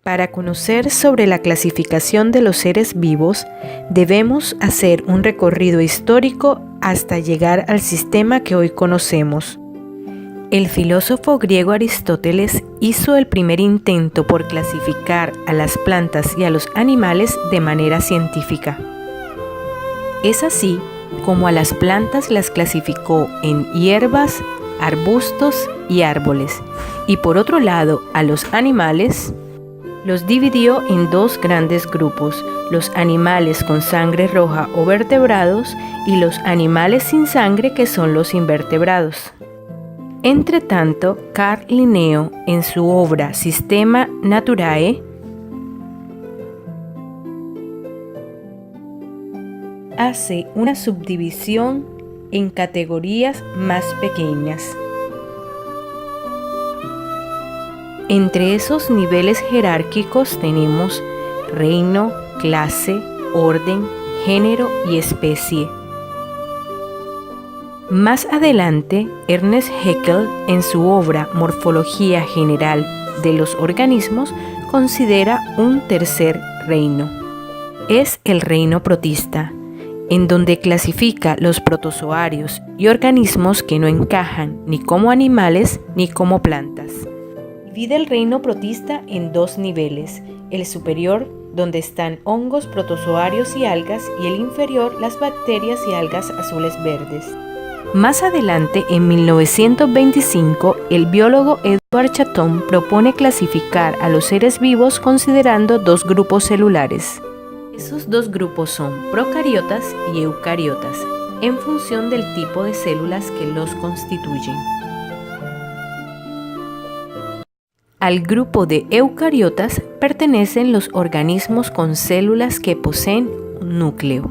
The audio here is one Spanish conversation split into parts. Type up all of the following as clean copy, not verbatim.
Para conocer sobre la clasificación de los seres vivos, debemos hacer un recorrido histórico hasta llegar al sistema que hoy conocemos. El filósofo griego Aristóteles hizo el primer intento por clasificar a las plantas y a los animales de manera científica. Es así como a las plantas las clasificó en hierbas, arbustos y árboles, y por otro lado a los animales los dividió en dos grandes grupos, los animales con sangre roja o vertebrados y los animales sin sangre, que son los invertebrados. Entretanto, Carl Linneo, en su obra Systema Naturae, hace una subdivisión en categorías más pequeñas. Entre esos niveles jerárquicos tenemos reino, clase, orden, género y especie. Más adelante, Ernest Haeckel, en su obra Morfología General de los Organismos, considera un tercer reino. Es el reino protista, en donde clasifica los protozoarios y organismos que no encajan ni como animales ni como plantas. Divide el reino protista en dos niveles, el superior, donde están hongos, protozoarios y algas, y el inferior, las bacterias y algas azules verdes. Más adelante, en 1925, el biólogo Edward Chaton propone clasificar a los seres vivos considerando dos grupos celulares. Esos dos grupos son procariotas y eucariotas, en función del tipo de células que los constituyen. Al grupo de eucariotas pertenecen los organismos con células que poseen un núcleo.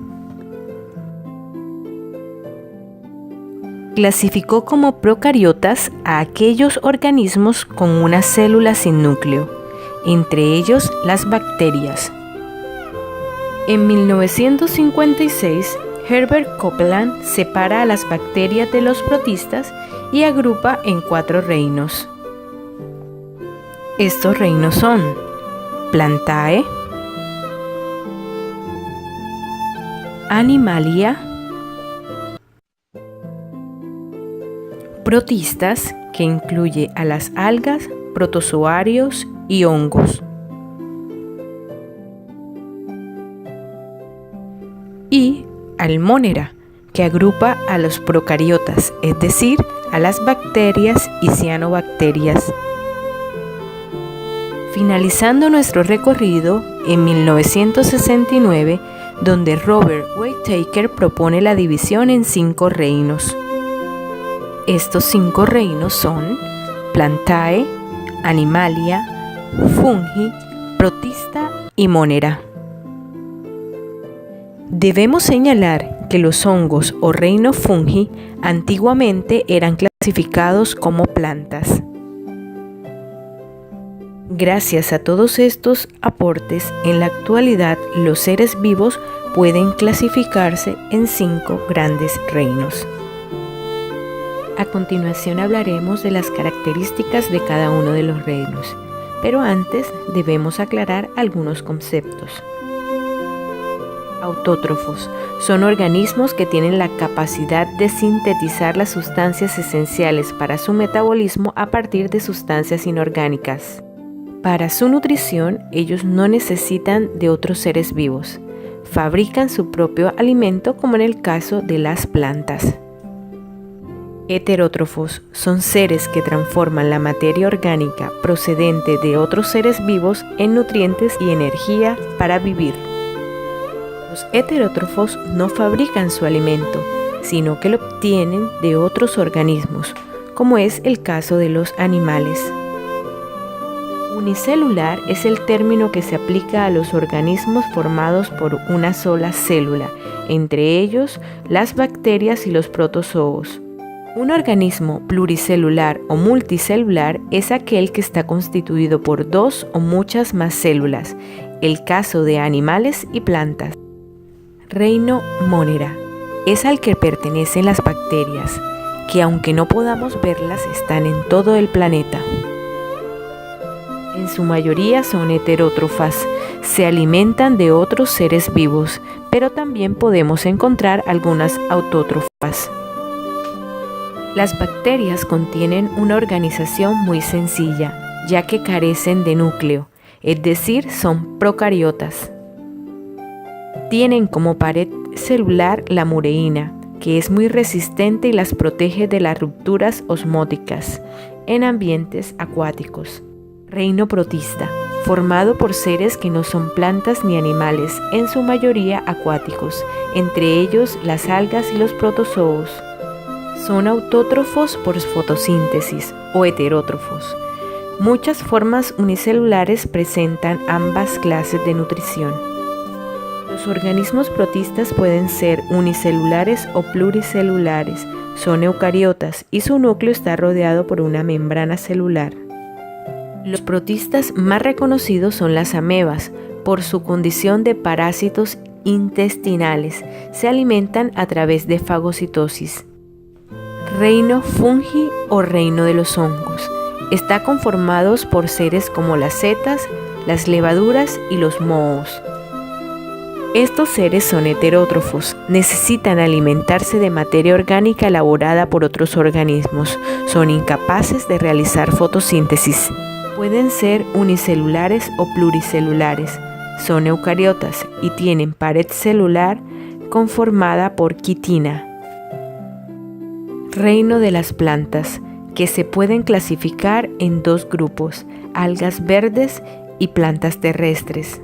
Clasificó como procariotas a aquellos organismos con una célula sin núcleo, entre ellos las bacterias. En 1956, Herbert Copeland separa a las bacterias de los protistas y agrupa en 4 reinos. Estos reinos son Plantae, Animalia, Protistas, que incluye a las algas, protozoarios y hongos, y Almonera, que agrupa a los procariotas, es decir, a las bacterias y cianobacterias. Finalizando nuestro recorrido en 1969, donde Robert Whittaker propone la división en 5 reinos. Estos 5 reinos son Plantae, Animalia, Fungi, Protista y Monera. Debemos señalar que los hongos o reino fungi antiguamente eran clasificados como plantas. Gracias a todos estos aportes, en la actualidad los seres vivos pueden clasificarse en 5 grandes reinos. A continuación hablaremos de las características de cada uno de los reinos, pero antes debemos aclarar algunos conceptos. Autótrofos son organismos que tienen la capacidad de sintetizar las sustancias esenciales para su metabolismo a partir de sustancias inorgánicas. Para su nutrición, ellos no necesitan de otros seres vivos. Fabrican su propio alimento, como en el caso de las plantas. Heterótrofos son seres que transforman la materia orgánica procedente de otros seres vivos en nutrientes y energía para vivir. Los heterótrofos no fabrican su alimento, sino que lo obtienen de otros organismos, como es el caso de los animales. Unicelular es el término que se aplica a los organismos formados por una sola célula, entre ellos las bacterias y los protozoos. Un organismo pluricelular o multicelular es aquel que está constituido por 2 o muchas más células, el caso de animales y plantas. Reino Monera es al que pertenecen las bacterias, que aunque no podamos verlas, están en todo el planeta. En su mayoría son heterótrofas, se alimentan de otros seres vivos, pero también podemos encontrar algunas autótrofas. Las bacterias contienen una organización muy sencilla, ya que carecen de núcleo, es decir, son procariotas. Tienen como pared celular la mureína, que es muy resistente y las protege de las rupturas osmóticas en ambientes acuáticos. Reino protista, formado por seres que no son plantas ni animales, en su mayoría acuáticos, entre ellos las algas y los protozoos. Son autótrofos por fotosíntesis o heterótrofos. Muchas formas unicelulares presentan ambas clases de nutrición. Los organismos protistas pueden ser unicelulares o pluricelulares. Son eucariotas y su núcleo está rodeado por una membrana celular. Los protistas más reconocidos son las amebas, por su condición de parásitos intestinales. Se alimentan a través de fagocitosis. Reino fungi o reino de los hongos. Está conformado por seres como las setas, las levaduras y los mohos. Estos seres son heterótrofos, necesitan alimentarse de materia orgánica elaborada por otros organismos, son incapaces de realizar fotosíntesis. Pueden ser unicelulares o pluricelulares, son eucariotas y tienen pared celular conformada por quitina. Reino de las plantas, que se pueden clasificar en dos grupos, algas verdes y plantas terrestres.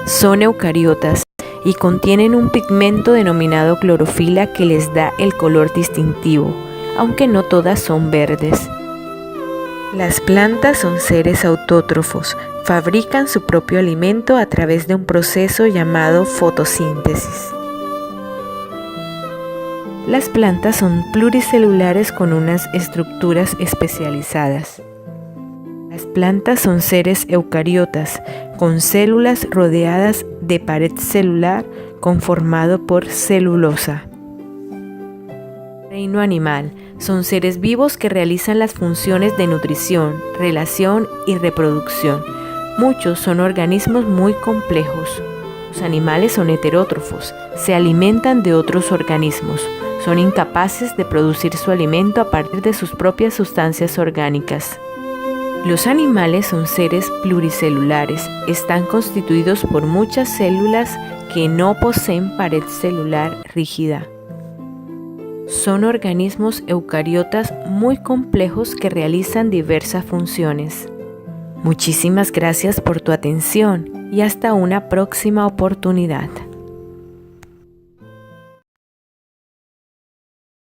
Son eucariotas y contienen un pigmento denominado clorofila que les da el color distintivo, aunque no todas son verdes. Las plantas son seres autótrofos, fabrican su propio alimento a través de un proceso llamado fotosíntesis. Las plantas son pluricelulares con unas estructuras especializadas. Las plantas son seres eucariotas, con células rodeadas de pared celular conformado por celulosa. Reino animal. Son seres vivos que realizan las funciones de nutrición, relación y reproducción. Muchos son organismos muy complejos. Los animales son heterótrofos, se alimentan de otros organismos. Son incapaces de producir su alimento a partir de sus propias sustancias orgánicas. Los animales son seres pluricelulares, están constituidos por muchas células que no poseen pared celular rígida. Son organismos eucariotas muy complejos que realizan diversas funciones. Muchísimas gracias por tu atención y hasta una próxima oportunidad.